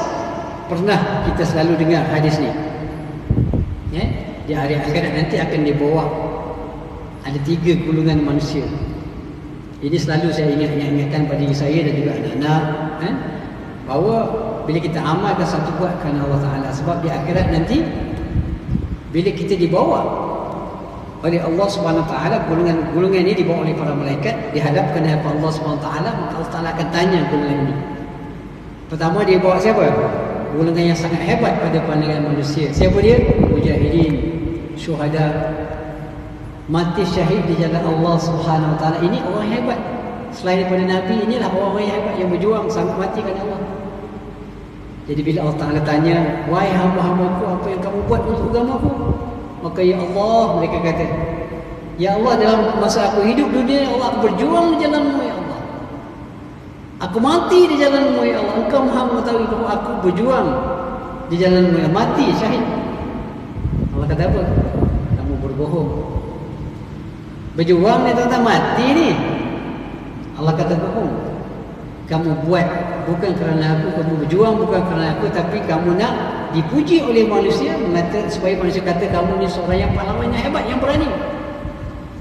pernah kita selalu dengar hadis ni ya, di hari akhirat nanti akan dibawa ada 3 golongan manusia. Ini selalu saya ingatkan pada diri saya dan juga anak-anak bahawa bila kita amalkan satu buat kerana Allah Ta'ala, sebab di akhirat nanti bila kita dibawa oleh Allah Subhanahu Ta'ala, golongan ini dibawa oleh para malaikat, dihadapkan kepada Allah Subhanahu Ta'ala, maka Allah Ta'ala akan tanya golongan ini. Pertama dia bawa siapa? Golongan yang sangat hebat pada pandangan manusia. Siapa dia? Mujahidin, syuhada, mati syahid di jalan Allah Subhanahu Wa Taala. Ini orang hebat. Selain daripada Nabi, inilah orang yang hebat yang berjuang sanggup mati kerana Allah. Jadi bila Allah Taala tanya, wahai hamba-hambaku, apa yang kamu buat untuk agamaku? Maka ya Allah, mereka kata, ya Allah, dalam masa aku hidup dunia, ya Allah, aku berjuang di jalan-Mu, ya Allah. Aku mati di jalan-Mu, ya Allah. Engkau Maha mengetahui bahawa aku berjuang di jalan-Mu, ya. Mati syahid. Allah kata apa? Kamu berbohong. Berjuang ni tuan-tuan, mati ni. Allah kata bohong. Kamu buat bukan kerana aku, kamu berjuang bukan kerana aku, tapi kamu nak dipuji oleh manusia, supaya manusia kata kamu ni seorang yang pahlawan, yang hebat, yang berani.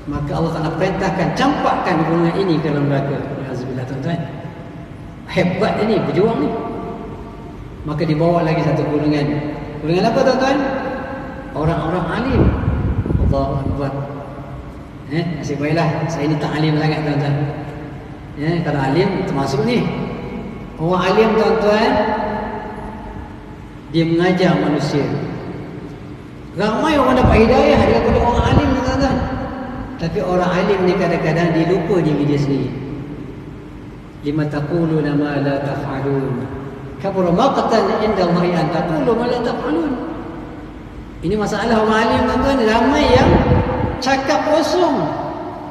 Maka Allah Ta'ala perintahkan, campakkan golongan ini ke dalam neraka. Alhamdulillah tuan-tuan, hebat ini, berjuang ni. Maka dibawa lagi satu golongan. Golongan apa tuan-tuan? Orang-orang alim. Allahu Akbar. Nasib baiklah saya ni tak alim sangat tuan-tuan. Kalau alim termasuk ni. Orang alim tuan-tuan, dia mengajar manusia. Ramai orang dapat hidayah daripada orang alim tuan-tuan. Tapi orang alim ni kadang-kadang dia lupa diri dia sendiri. Lima taquluna ma la taf'alun. Kabura maqtan 'inda Allah an taqulu ma la taf'alun. Ini masalah orang alim tuan-tuan, ramai yang cakap kosong,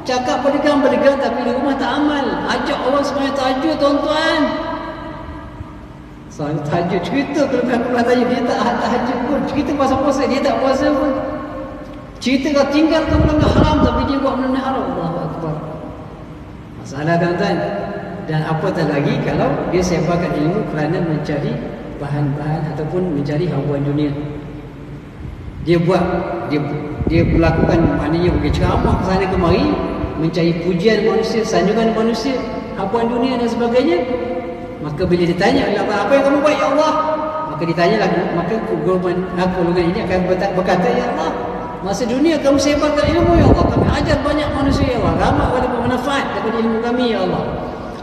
cakap berdegang-berdegang tapi di rumah tak amal. Ajak orang sembahyang tahajud tuan-tuan, Soal tahajud, cerita keluar tahajud, dia tak tahajud pun. Cerita pasal puasa, dia tak puasa pun. Cerita kau tinggalkan benda haram, tapi dia buat benda haram. Allahu Akbar. Masalah tuan-tuan. Dan apatah lagi kalau dia sebarkan ilmu kerana mencari bahan-bahan ataupun mencari hawa dunia. Dia melakukan, maknanya pergi ceramah ke sana kemari, mencari pujian manusia, sanjungan manusia, hawa dunia dan sebagainya. Maka bila ditanya, apa yang kamu buat ya Allah? Maka ditanya lagi, maka golongan ini akan berkata, ya Allah, masa dunia kamu sebarkan ilmu ya Allah, kami ajar banyak manusia ya Allah, ramai kepada bermanfaat daripada ilmu kami ya Allah,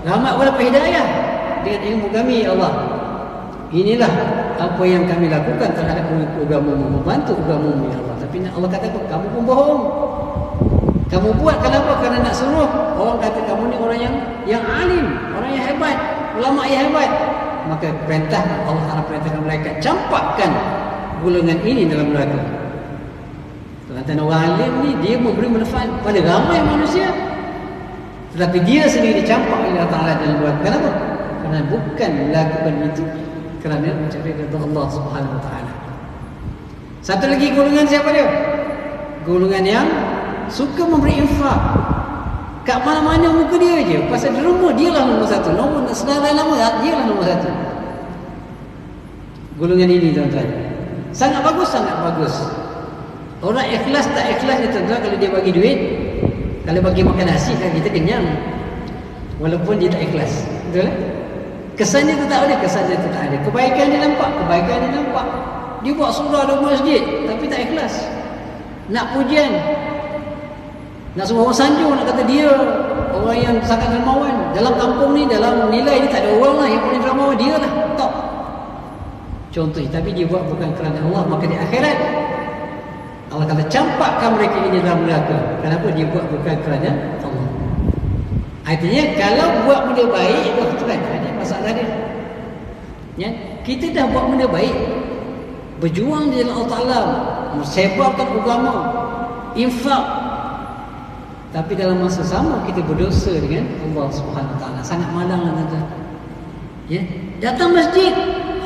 ramai kepada hidayah dengan ilmu kami ya Allah. Inilah apa yang kami lakukan terhadap agamamu, membantu agamamu ya Allah. Tapi Allah kata kamu pun bohong. Kamu buat kenapa? Kerana nak suruh orang kata kamu ni orang yang alim, orang yang hebat, ulama yang hebat. Maka perintah Allah Taala perintahkan mereka campakkan golongan ini dalam neraka. Tuan-tuan, orang alim ni dia memberi manfaat pada ramai manusia, tetapi dia sendiri dicampak oleh Allah Taala dalam neraka. Kenapa? Kerana bukan melakukan itu kerana mencari redha Allah Subhanahu Wa Taala. Satu lagi golongan siapa dia? Golongan yang suka memberi infak. Kat mana-mana muka dia je. Pasal di rumah dia lah nombor satu. Nombor sedara lama dia lah nombor satu. Golongan ini tuan-tuan, sangat bagus, sangat bagus. Orang ikhlas tak ikhlas ni tuan-tuan, kalau dia bagi duit, kalau bagi makan nasi kan kita kenyang, walaupun dia tak ikhlas. Betul tak? Kesannya tu tak ada, kesannya tu tak ada. Kebaikan dia nampak, kebaikan dia nampak. Dia buat surah di masjid tapi tak ikhlas. Nak pujian, nak suruh orang sanjung, nak kata dia orang yang sangat dermawan. Dalam kampung ni, dalam nilai ni tak ada orang lah yang paling dermawan, dia lah top. Contohnya, tapi dia buat bukan kerana Allah, maka di akhirat Allah kata campakkan mereka ini dalam neraka. Kenapa? Dia buat bukan kerana Allah. Artinya kalau buat benda baik, itu kan ada masalah dia. Ya, kita dah buat benda baik, berjuang di jalan Allah Taala, mensebarkan agama, infak, tapi dalam masa sama kita berdosa dengan Allah Subhanahu Wa Taala. Sangat malanglah tuan-tuan. Ya, datang masjid,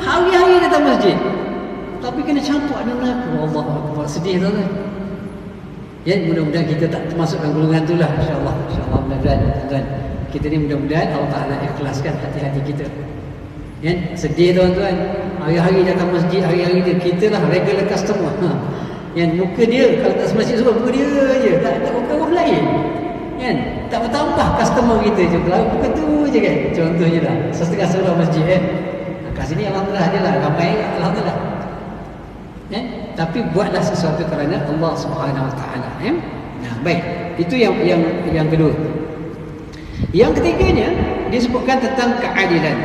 hari-hari datang masjid, tapi kena campak dalam neraka. Allah Akbar, sedih tuan-tuan. Ya, mudah-mudahan kita tak termasukkan golongan itulah, insya-Allah. Insya-Allah mudah-mudahan tuan-tuan. Kita ni mudah-mudahan Allah Taala ikhlaskan hati-hati kita. Ya, sedih tuan-tuan. Hari-hari datang masjid, hari-hari kita lah regular customer. Yang muka dia kalau tak semasjid semua muka dia je, tak muka orang lain. Kan? Tak bertambah customer kita je. Kalau muka tu je kan. Contohnya lah, setengah surau masjid kan. Kat sini alhamdulillah je lah, ramai alhamdulillah. Kan? Tapi buatlah sesuatu kerana Allah Subhanahu Wa Taala. Nah, baik. Itu yang kedua. Yang ketiganya disebutkan tentang keadilan.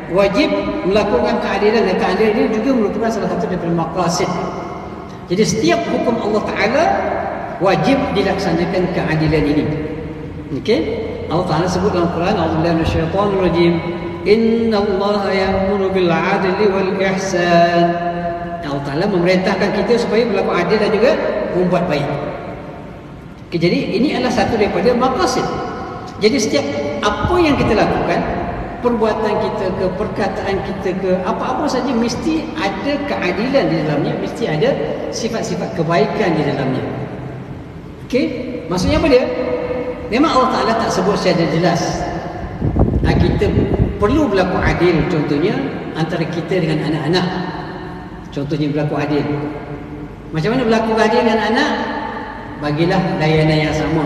Wajib melakukan keadilan, dan keadilan ini juga merupakan salah satu daripada maqasid. Jadi setiap hukum Allah Ta'ala wajib dilaksanakan keadilan ini. Okey? Allah Ta'ala sebut dalam Quran, A'udzubillahi minasyaitonir rajim, innallaha ya'muru bil 'adli wal ihsan. Allah Ta'ala memerintahkan kita supaya berlaku adil dan juga membuat baik. Okay, jadi ini adalah satu daripada maqasid. Jadi setiap apa yang kita lakukan, perbuatan kita ke, perkataan kita ke, apa-apa saja mesti ada keadilan di dalamnya, mesti ada sifat-sifat kebaikan di dalamnya. Okey, maksudnya apa dia? Memang Allah Ta'ala tak sebut secara jelas. Kita perlu berlaku adil, contohnya antara kita dengan anak-anak. Contohnya berlaku adil. Macam mana berlaku adil dengan anak? Bagilah layanan yang sama.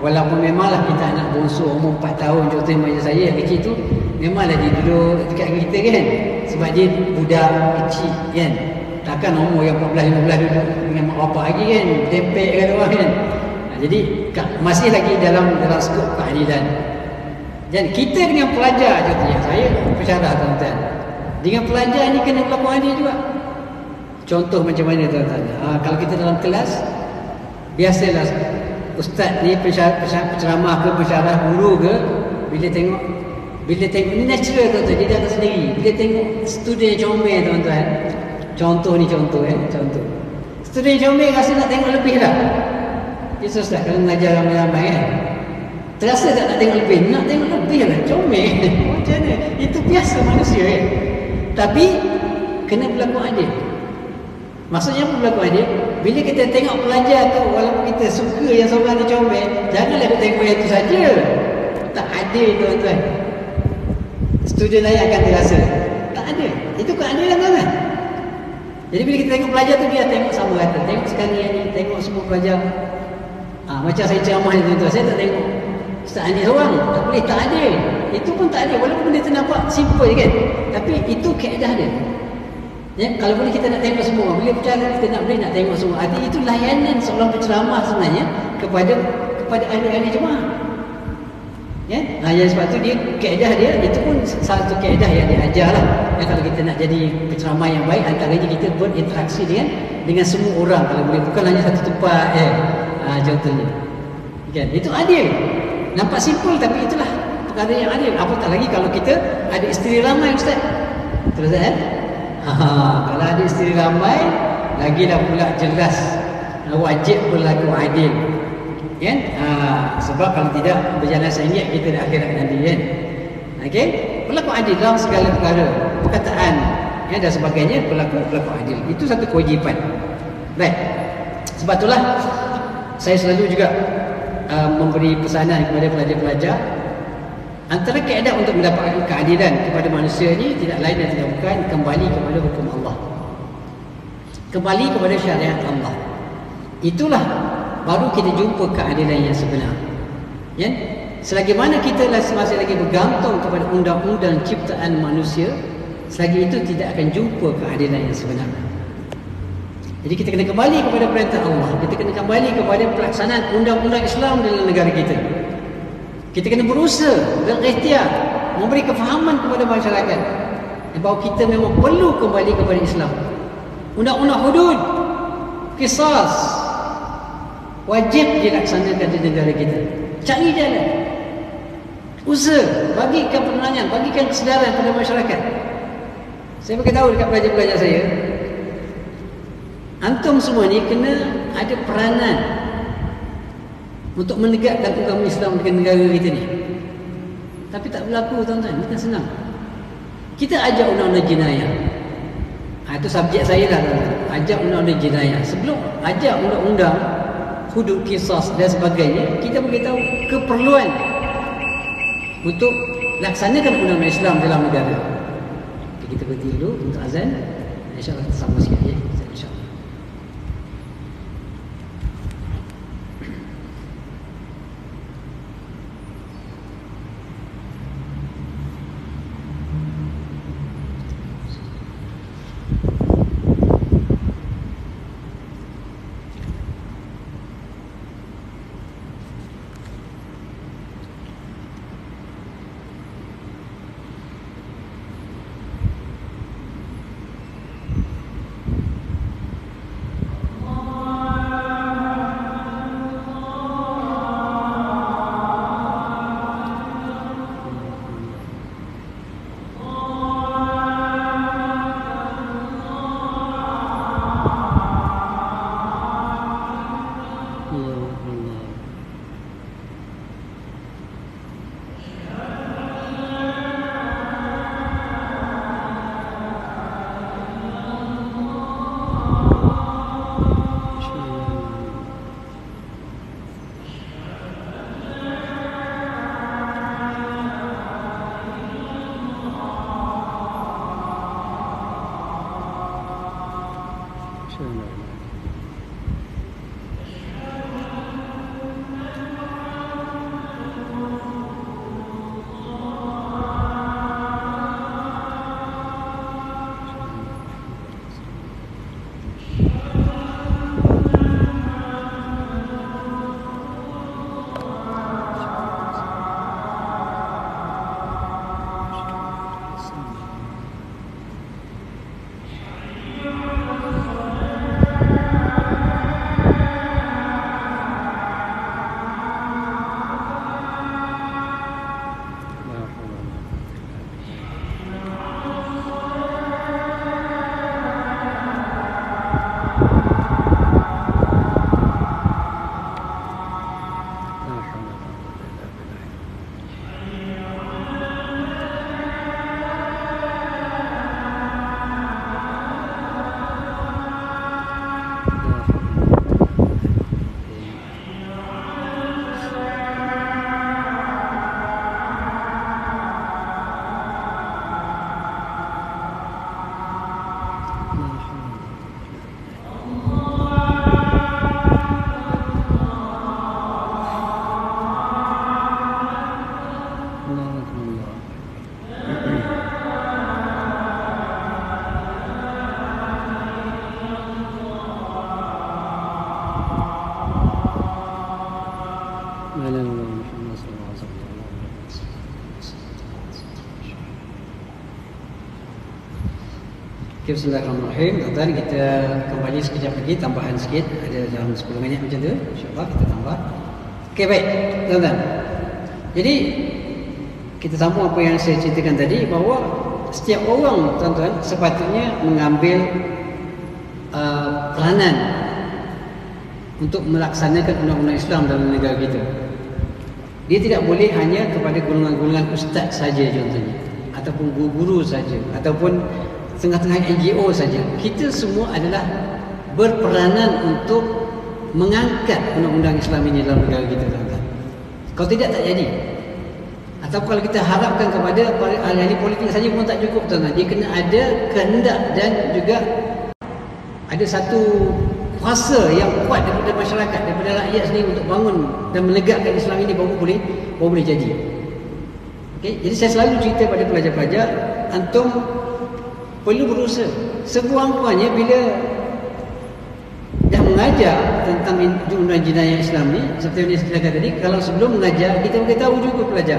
Walaupun memanglah kita anak bongsu umur 4 tahun, contohnya macam saya yang kecil tu, memanglah dia duduk dekat kita kan, sebab dia budak kecil kan. Takkan umur yang 14-15 duduk dengan mak bapak lagi kan, depek kan orang kan. Jadi masih lagi dalam skop keadilan. Dan kita dengan pelajar, contohnya saya pensyarah tuan-tuan, dengan pelajar ni kena berlaku adil juga. Contoh macam mana tuan-tuan? Kalau kita dalam kelas, biasalah ustaz ni penceramah ke, pensyarah, guru ke, bila tengok ni natural tuan-tuan, dia datang sendiri. Bila tengok student comel tuan-tuan, contoh contoh student comel rasa nak tengok lebih lah. Ya ustaz, kalau mengajar ramai-ramai kan, terasa tak nak tengok lebih? Nak tengok lebih lah, comel. Macam mana? Itu biasa manusia kan. Tapi kena berlaku adil. Maksudnya apa berlaku adil? Bila kita tengok pelajar tu, walaupun kita suka yang seorang tu comel, janganlah kita tengok yang tu saja. Tak adil tuan-tuan. Student lain akan terasa tak adil. Itu keadilan tuan-tuan. Jadi bila kita tengok pelajar tu, biar tengok sama rata. Tengok sekali yang ni, tengok semua pelajar. Macam saya ceramah ni tuan-tuan, saya tak tengok Ustaz Andi seorang, tak boleh, tak adil. Itu pun tak adil, walaupun dia nampak simple je kan. Tapi itu kaedah dia. Ya, kalau boleh kita nak tengok semua. Bila bercara kita nak boleh nak tengok semua. Artinya itu layanan seorang penceramah sebenarnya kepada ahli-ahli jemaah. Ya, yang sebab tu dia kaedah dia, itu pun salah satu kaedah yang dia ajar lah. Ya, kalau kita nak jadi penceramah yang baik, antaranya kita berinteraksi dengan semua orang. Kalau boleh, bukan hanya satu tempat contohnya. Kan? Itu adil. Nampak simple tapi itulah perkara yang adil. Apatah lagi kalau kita ada isteri ramai, Ustaz. Terus kalau ada isteri ramai, lagilah pula jelas wajib berlaku adil. Kan? Sebab kalau tidak berjalan sengit kita di akhirat nanti kan. Okey? Berlaku adil dalam segala perkara, perkataan dan sebagainya, berlaku adil. Itu satu kewajipan. Baik. Sebab itulah saya selalu juga memberi pesanan kepada pelajar-pelajar, antara kaedah untuk mendapatkan keadilan kepada manusia ni tidak lain dan tidak bukan kembali kepada hukum Allah, kembali kepada syariat Allah. Itulah baru kita jumpa keadilan yang sebenar. Ya? Selagi mana kita masih lagi bergantung kepada undang-undang ciptaan manusia, selagi itu tidak akan jumpa keadilan yang sebenar. Jadi kita kena kembali kepada perintah Allah. Kita kena kembali kepada pelaksanaan undang-undang Islam dalam negara kita. Kita kena berusaha dan ikhtiar memberi kefahaman kepada masyarakat bahawa kita memang perlu kembali kepada Islam. Undang-undang hudud, qisas wajib dilaksanakan di negara kita. Cari jalan, usaha, bagikan penerangan, bagikan kesedaran pada masyarakat. Saya beritahu dekat pelajar-pelajar saya, antum semua ni kena ada peranan untuk menegakkan agama Islam dengan negara kita ni. Tapi tak berlaku tuan-tuan, bukan senang. Kita ajak undang-undang jenayah. Itu subjek saya lah tuan-tuan. Ajak undang-undang jenayah. Sebelum ajak undang-undang hudud, qisas dan sebagainya, kita beritahu keperluan untuk laksanakan undang-undang Islam dalam negara. Okay, kita berhenti dulu untuk azan. InsyaAllah kita sama sikit ya. InsyaAllah. Jazakumullah. Okay, bismillahirrahmanirrahim. Tuan-tuan, kita kembali sekejap lagi, tambahan sikit, ada dalam 10 minit macam tu, insyaAllah kita tambah. Okay, baik tuan-tuan. Jadi kita sambung apa yang saya ceritakan tadi, bahawa setiap orang tuan-tuan sepatutnya mengambil peranan untuk melaksanakan undang-undang Islam dalam negara kita. Dia tidak boleh hanya kepada golongan-golongan ustaz saja contohnya, ataupun guru-guru saja, ataupun tengah-tengah NGO saja. Kita semua adalah berperanan untuk mengangkat undang-undang Islam ini dalam negara kita, tuan-tuan. Kalau tidak, tak jadi. Atau kalau kita harapkan kepada ahli politik saja pun tak cukup, tuan-tuan. Dia kena ada kehendak dan juga ada satu kuasa yang kuat daripada masyarakat, daripada rakyat sendiri untuk bangun dan menegakkan Islam ini, baru boleh jadi. Okay? Jadi saya selalu cerita pada pelajar-pelajar, antum perlu berusaha sekurang-kurangnya bila dah mengajar tentang undang-undang jenayah Islam ni, seperti yang saya katakan tadi, kalau sebelum mengajar kita beritahu juga pelajar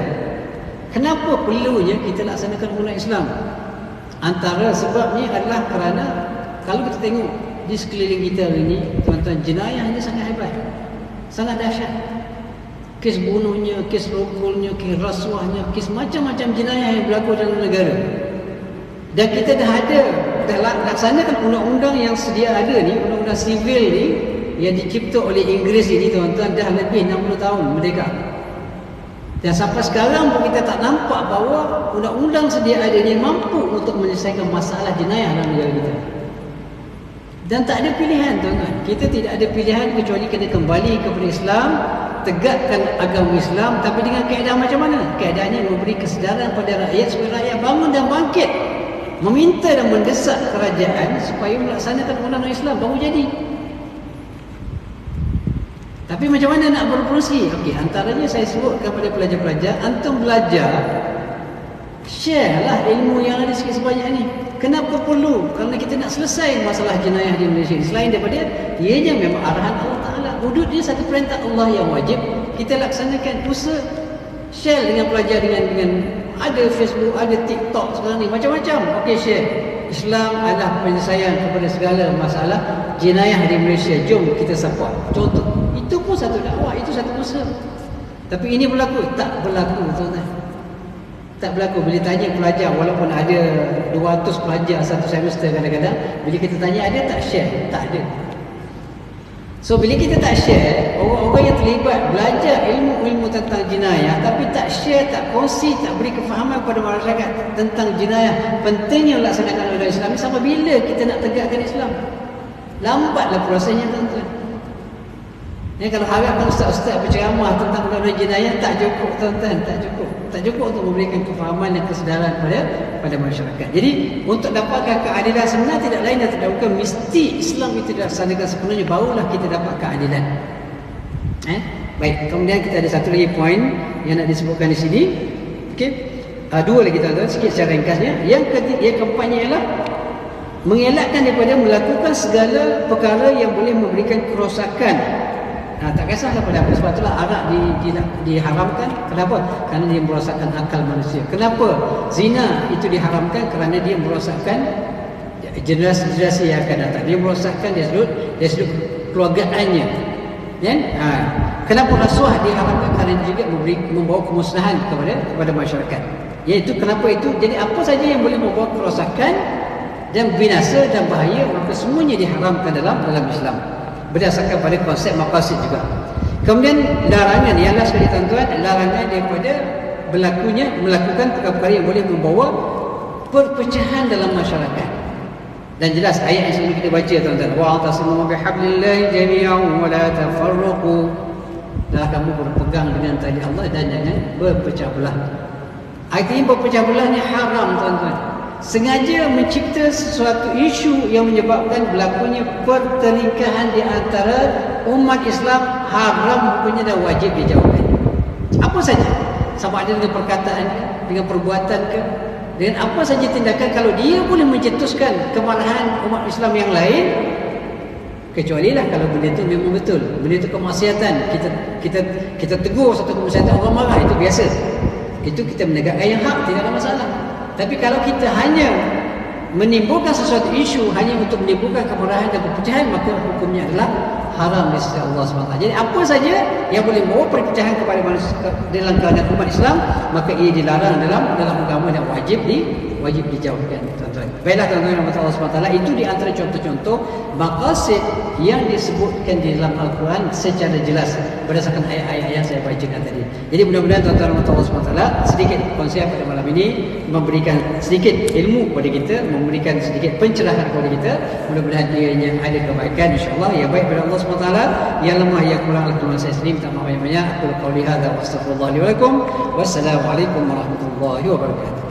kenapa perlunya kita laksanakan undang-undang Islam. Antara sebabnya adalah kerana kalau kita tengok di sekeliling kita hari ini, tuan-tuan, jenayahnya sangat hebat, sangat dahsyat. Kes bunuhnya, kes rokolnya, kes rasuahnya, kes macam-macam jenayah yang berlaku dalam negara. Dan kita dah laksanakan undang-undang yang sedia ada ni, undang-undang sivil ni yang dicipta oleh Inggeris ini, tuan-tuan, dah lebih 60 tahun merdeka. Dan sampai sekarang pun kita tak nampak bahawa undang-undang sedia ada ni mampu untuk menyelesaikan masalah jenayah dalam negara kita. Dan tak ada pilihan, tuan-tuan. Kita tidak ada pilihan kecuali kena kembali kepada Islam, tegakkan agama Islam, tapi dengan keadaan macam mana? Keadaannya memberi kesedaran pada rakyat supaya rakyat bangun dan bangkit, meminta dan mendesak kerajaan supaya melaksanakan undang-undang Islam, baru jadi. Tapi macam mana nak berfungsi? Okey, antaranya saya sebut kepada pelajar-pelajar, antum belajar, share lah ilmu yang ada sikit sebanyak ni. Kenapa perlu? Kerana kita nak selesai masalah jenayah di Malaysia. Selain daripada ianya memang arahan Allah Ta'ala, hudud dia satu perintah Allah yang wajib kita laksanakan. Usaha share dengan pelajar, dengan ada Facebook, ada TikTok sekarang ni, macam-macam. Okey, share. Islam adalah penyelesaian kepada segala masalah jenayah di Malaysia. Jom kita support. Contoh, itu pun satu dakwah, itu satu usaha. Tapi ini berlaku? Tak berlaku, tuan-tuan. Tak berlaku. Bila tanya pelajar, walaupun ada 200 pelajar satu semester kadang-kadang, bila kita tanya ada tak share? Tak ada. So bila kita tak share, orang-orang yang terlibat belajar ilmu-ilmu tentang jenayah tapi tak share, tak kongsi, tak beri kefahaman kepada masyarakat tentang jenayah, pentingnya melaksanakan undang-undang Islam, sampai bila kita nak tegakkan Islam? Lambatlah prosesnya, tuan-tuan. Ya, kalau harapkan ustaz-ustaz berceramah tentang undang-undang jenayah, tak cukup, tuan-tuan, tak cukup. Tak cukup untuk memberikan kefahaman dan kesedaran pada masyarakat. Jadi untuk dapatkan keadilan sebenar, tidak lain dan tidak bukan mesti Islam itu dilaksanakan sepenuhnya, barulah kita dapat keadilan. Baik, kemudian kita ada satu lagi poin yang nak disebutkan di sini. Okey, dua lagi, tuan-tuan, sikit secara ringkasnya. Yang keempatnya ialah mengelakkan daripada melakukan segala perkara yang boleh memberikan kerosakan. Tak kisahlah pada apa. Sebab itulah arak diharamkan. Kenapa? Kerana dia merosakkan akal manusia. Kenapa zina itu diharamkan? Kerana dia merosakkan generasi-generasi yang akan datang. Dia merosakkan dia sudut keluargaannya. Kenapa rasuah diharamkan? Kerana dia juga membawa kemusnahan kepada masyarakat. Iaitu kenapa itu? Jadi apa saja yang boleh membawa kerosakan dan binasa dan bahaya, maka semuanya diharamkan dalam Islam, berdasarkan pada konsep maqasid juga. Kemudian larangan, yang last sekali, tuan-tuan, larangan daripada melakukan perkara yang boleh membawa perpecahan dalam masyarakat. Dan jelas ayat yang sebelum kita baca, tuan-tuan, wa'tasimu bihablillahi jami'an wa la tafarraqu. Dah kamu berpegang dengan tali Allah dan jangan berpecah belah. Artinya berpecah belah ni haram, tuan-tuan. Sengaja mencipta sesuatu isu yang menyebabkan berlakunya pertelingkahan di antara umat Islam, haram hukumnya dan wajib dijauhkan. Apa saja? sama ada dengan perkataan ke, dengan perbuatan ke, dengan apa saja tindakan, kalau dia boleh mencetuskan kemarahan umat Islam yang lain, kecuali lah kalau benda itu memang betul, benda itu kemaksiatan, kita tegur satu kemaksiatan, orang marah, itu biasa, itu kita menegakkan yang hak, tidak ada masalah. Tapi kalau kita hanya menimbulkan sesuatu isu hanya untuk menimbulkan kemarahan dan perpecahan, maka hukumnya adalah haram di sisi Allah SWT. Jadi apa saja yang boleh membawa perpecahan kepada manusia dalam keadaan umat Islam, maka ia dilarang dalam agama dan wajib dijauhkan. Baiklah tuan-tuan dan Allah SWT, itu di antara contoh-contoh maqasid yang disebutkan di dalam Al-Quran secara jelas berdasarkan ayat-ayat yang saya bacakan tadi. Jadi mudah-mudahan tuan-tuan dan Allah SWT sedikit kongsi pada malam ini memberikan sedikit ilmu kepada kita, memberikan sedikit pencerahan kepada kita. Mudah-mudahan ianya ada kebaikan insya-Allah. Yang baik pada Allah SWT, yang lemah yang kurang Allah saya sendiri minta maaf banyak-banyak. Aku qauli hadza wa astaghfirullah li wa lakum. Wassalamualaikum warahmatullahi wabarakatuh.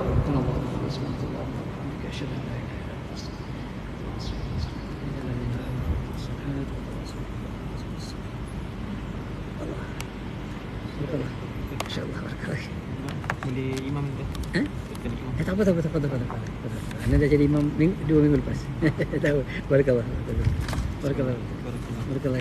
InsyaAllah barakallah. Boleh imam tu. Tak apa. Anda dah jadi imam 2 minggu lepas. Tahu. Barakallah. Barakallah. Barakallah.